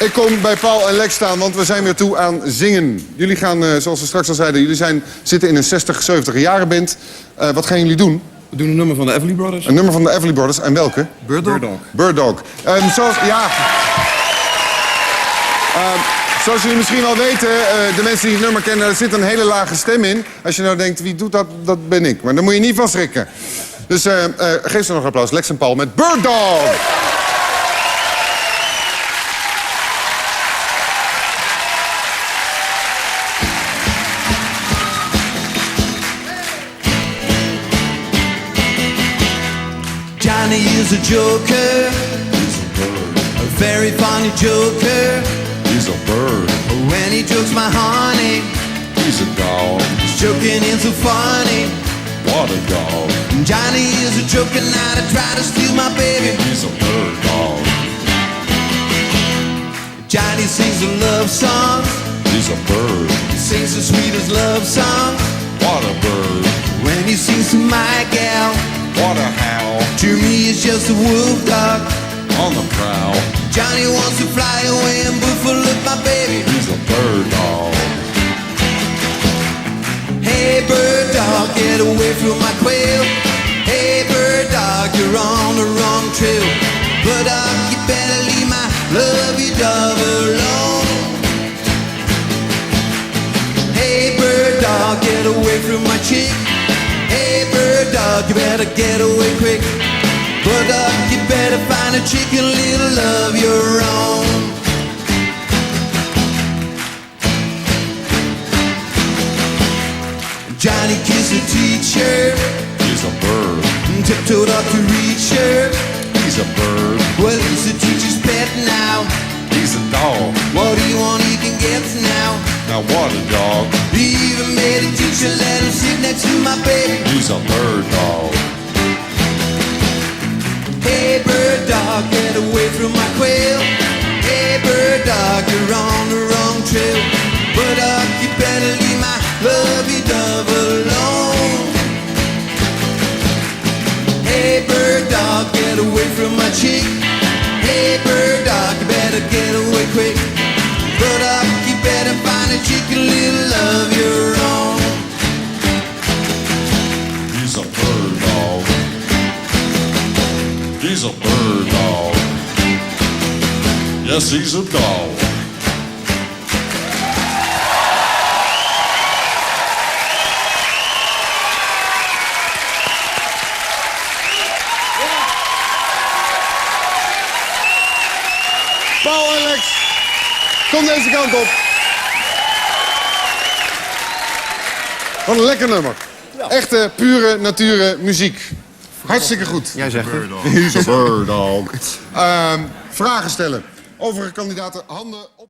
Ik kom bij Paul en Lex staan, want we zijn weer toe aan zingen. Jullie gaan, zoals we straks al zeiden, zitten in een 60, 70 jaren band. Wat gaan jullie doen? We doen een nummer van de Everly Brothers. Een nummer van de Everly Brothers. En welke? Bird Dog. Bird Dog. Zoals jullie misschien wel weten, de mensen die het nummer kennen, er zit een hele lage stem in. Als je nou denkt, wie doet dat? Dat ben ik. Maar daar moet je niet van schrikken. Dus geef ze nog een applaus. Lex en Paul met Bird Dog. Johnny is a joker. He's a bird. A very funny joker. He's a bird. When he jokes my honey, He's a dog. he's joking in so funny. What a dog. Johnny is a joker now to try to steal my baby. He's a bird dog. Johnny sings a love song. He's a bird. He sings the sweetest love song. What a bird. When he sings to my gal, What a howl. to me it's just a wolf dog. On the prowl. Johnny wants to fly away and buffalo up my baby. He's a bird dog. Hey bird dog, get away from my quail. Hey bird dog, you're on the wrong trail. Bird dog, you better leave my lovey dove alone. Hey bird dog, get away from my chick. Hey bird dog, you better get away quick. Bird dog, you better find a chicken little of your own. Johnny kissed the teacher. He's a bird. Tiptoed up to reach her. He's a bird. Well, he's the teacher's pet now. He's a dog. What do you want he can get now? Now what a dog. He even made a teacher let him sit next to my baby. He's a bird dog. Hey bird dog, get away from my quail. Hey bird dog, you're on the wrong trail. Bird dog, you better leave my lovey dove alone. Hey bird dog, get away from my chick. Hey bird dog, you better get away quick. Bird dog, you better find a chicken little of your own. He's a bird dog. He's a bird dog. Yes, he's a dog. Paul en Lex, kom deze kant op. Wat een lekker nummer. Echte, pure, nature muziek. Hartstikke goed. Jij zegt het. He's a bird dog. Vragen stellen. Overige kandidaten, handen op.